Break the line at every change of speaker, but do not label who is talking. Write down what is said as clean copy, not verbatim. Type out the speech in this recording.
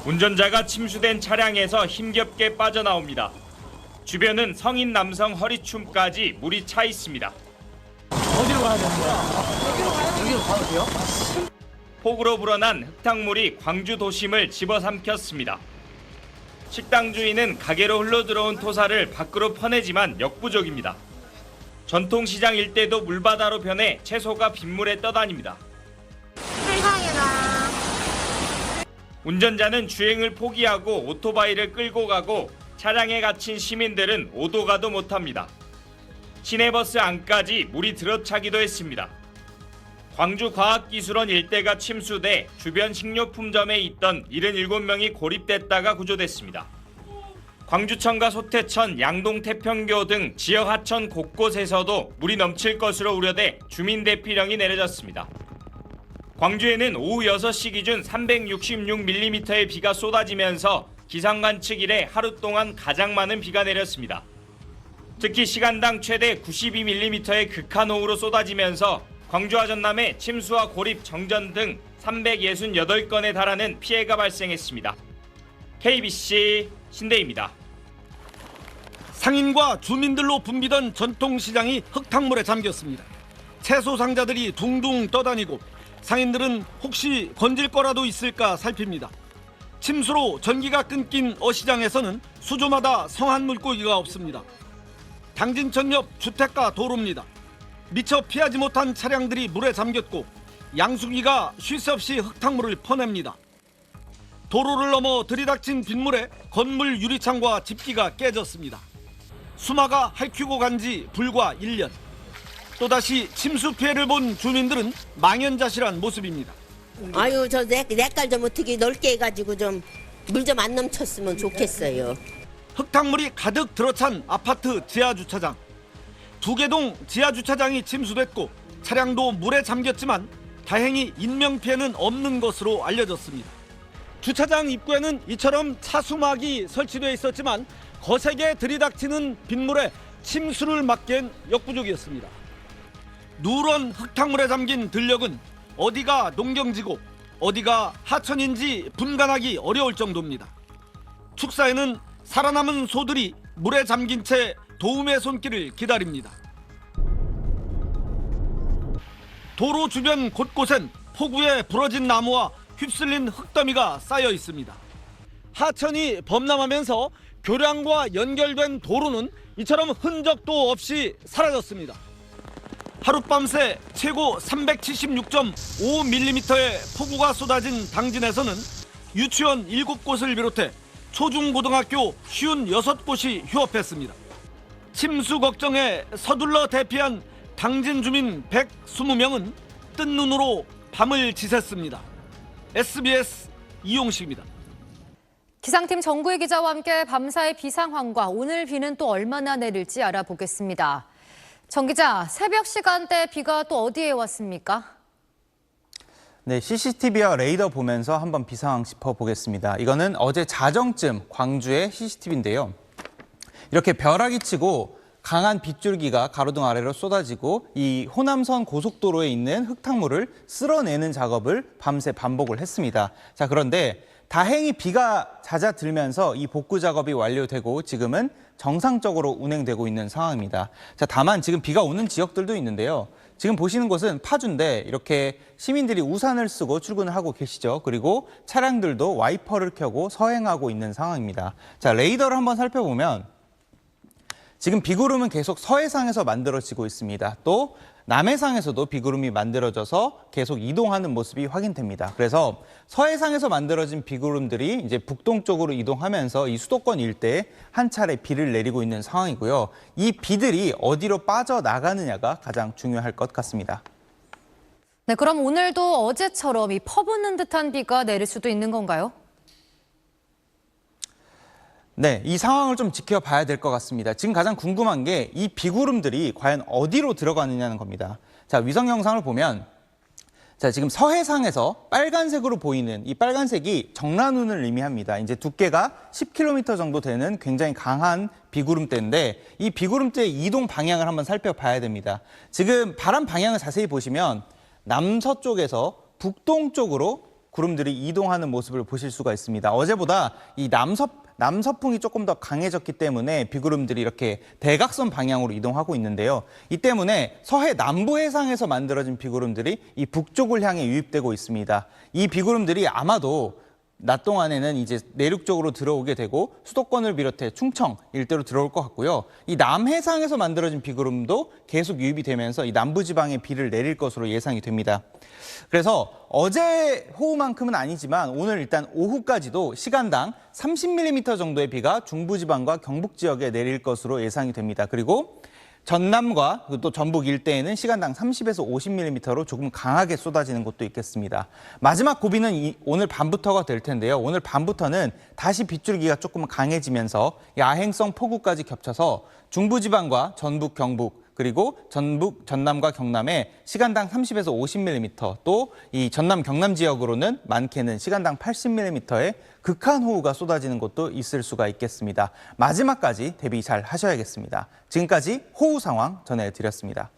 운전자가 침수된 차량에서 힘겹게 빠져나옵니다. 주변은 성인 남성 허리춤까지 물이 차 있습니다.
어디로 가야 되는 거야? 여기로 가도 돼요?
폭우로 불어난 흙탕물이 광주 도심을 집어삼켰습니다. 식당 주인은 가게로 흘러들어온 토사를 밖으로 퍼내지만 역부족입니다. 전통시장 일대도 물바다로 변해 채소가 빗물에 떠다닙니다.
세상에나.
운전자는 주행을 포기하고 오토바이를 끌고 가고 차량에 갇힌 시민들은 오도 가도 못합니다. 시내버스 안까지 물이 들어차기도 했습니다. 광주과학기술원 일대가 침수돼 주변 식료품점에 있던 77명이 고립됐다가 구조됐습니다. 광주천과 소태천, 양동 태평교 등 지역 하천 곳곳에서도 물이 넘칠 것으로 우려돼 주민 대피령이 내려졌습니다. 광주에는 오후 6시 기준 366mm의 비가 쏟아지면서 기상관측 이래 하루 동안 가장 많은 비가 내렸습니다. 특히 시간당 최대 92mm의 극한호우로 쏟아지면서 광주와 전남에 침수와 고립, 정전 등 368건에 달하는 피해가 발생했습니다. KBC 신대입니다.
상인과 주민들로 붐비던 전통시장이 흙탕물에 잠겼습니다. 채소 상자들이 둥둥 떠다니고 상인들은 혹시 건질 거라도 있을까 살핍니다. 침수로 전기가 끊긴 어시장에서는 수조마다 성한 물고기가 없습니다. 당진천 옆 주택가 도로입니다. 미처 피하지 못한 차량들이 물에 잠겼고 양수기가 쉴 새 없이 흙탕물을 퍼냅니다. 도로를 넘어 들이닥친 빗물에 건물 유리창과 집기가 깨졌습니다. 수마가 핥히고 간 지 불과 1년. 또다시 침수 피해를 본 주민들은 망연자실한 모습입니다.
아유, 저 내 깔 좀 어떻게 넓게 해가지고 좀 물 좀 안 넘쳤으면 좋겠어요.
흙탕물이 가득 들어찬 아파트 지하주차장. 2개 동 지하주차장이 침수됐고 차량도 물에 잠겼지만 다행히 인명피해는 없는 것으로 알려졌습니다. 주차장 입구에는 이처럼 차수막이 설치되어 있었지만 거세게 들이닥치는 빗물에 침수를 막기엔 역부족이었습니다. 누런 흙탕물에 잠긴 들녘은 어디가 농경지고 어디가 하천인지 분간하기 어려울 정도입니다. 축사에는 살아남은 소들이 물에 잠긴 채 도움의 손길을 기다립니다. 도로 주변 곳곳엔 폭우에 부러진 나무와 휩쓸린 흙더미가 쌓여 있습니다. 하천이 범람하면서 교량과 연결된 도로는 이처럼 흔적도 없이 사라졌습니다. 하룻밤새 최고 376.5mm의 폭우가 쏟아진 당진에서는 유치원 7곳을 비롯해 초중고등학교 56곳이 휴업했습니다. 침수 걱정에 서둘러 대피한 당진 주민 120명은 뜬 눈으로 밤을 지샜습니다. SBS 이용식입니다.
기상팀 정구희 기자와 함께 밤사이 비 상황과 오늘 비는 또 얼마나 내릴지 알아보겠습니다. 정 기자, 새벽 시간대 비가 또 어디에 왔습니까?
네, CCTV와 레이더 보면서 한번 비 상황 짚어보겠습니다. 이거는 어제 자정쯤 광주의 CCTV인데요. 이렇게 벼락이 치고 강한 빗줄기가 가로등 아래로 쏟아지고 이 호남선 고속도로에 있는 흙탕물을 쓸어내는 작업을 밤새 반복을 했습니다. 자, 그런데 다행히 비가 잦아들면서 이 복구 작업이 완료되고 지금은 정상적으로 운행되고 있는 상황입니다. 자, 다만 지금 비가 오는 지역들도 있는데요. 지금 보시는 곳은 파주인데 이렇게 시민들이 우산을 쓰고 출근을 하고 계시죠. 그리고 차량들도 와이퍼를 켜고 서행하고 있는 상황입니다. 자, 레이더를 한번 살펴보면 지금 비구름은 계속 서해상에서 만들어지고 있습니다. 또 남해상에서도 비구름이 만들어져서 계속 이동하는 모습이 확인됩니다. 그래서 서해상에서 만들어진 비구름들이 이제 북동쪽으로 이동하면서 이 수도권 일대에 한 차례 비를 내리고 있는 상황이고요. 이 비들이 어디로 빠져나가느냐가 가장 중요할 것 같습니다.
네, 그럼 오늘도 어제처럼 이 퍼붓는 듯한 비가 내릴 수도 있는 건가요?
네, 이 상황을 좀 지켜봐야 될 것 같습니다. 지금 가장 궁금한 게 이 비구름들이 과연 어디로 들어가느냐는 겁니다. 자, 위성 영상을 보면 자, 지금 서해상에서 빨간색으로 보이는 이 빨간색이 정란운을 의미합니다. 이제 두께가 10km 정도 되는 굉장히 강한 비구름대인데 이 비구름대의 이동 방향을 한번 살펴봐야 됩니다. 지금 바람 방향을 자세히 보시면 남서쪽에서 북동쪽으로 구름들이 이동하는 모습을 보실 수가 있습니다. 어제보다 이 남서풍이 조금 더 강해졌기 때문에 비구름들이 이렇게 대각선 방향으로 이동하고 있는데요. 이 때문에 서해 남부 해상에서 만들어진 비구름들이 이 북쪽을 향해 유입되고 있습니다. 이 비구름들이 아마도 낮 동안에는 이제 내륙 쪽으로 들어오게 되고 수도권을 비롯해 충청 일대로 들어올 것 같고요. 이 남해상에서 만들어진 비구름도 계속 유입이 되면서 이 남부지방에 비를 내릴 것으로 예상이 됩니다. 그래서 어제 호우만큼은 아니지만 오늘 일단 오후까지도 시간당 30mm 정도의 비가 중부지방과 경북 지역에 내릴 것으로 예상이 됩니다. 그리고 전남과 또 전북 일대에는 시간당 30에서 50mm로 조금 강하게 쏟아지는 곳도 있겠습니다. 마지막 고비는 오늘 밤부터가 될 텐데요. 오늘 밤부터는 다시 빗줄기가 조금 강해지면서 야행성 폭우까지 겹쳐서 중부지방과 전북, 경북, 그리고 전북, 전남과 경남에 시간당 30에서 50mm, 또 이 전남, 경남 지역으로는 많게는 시간당 80mm의 극한 호우가 쏟아지는 곳도 있을 수가 있겠습니다. 마지막까지 대비 잘 하셔야겠습니다. 지금까지 호우 상황 전해드렸습니다.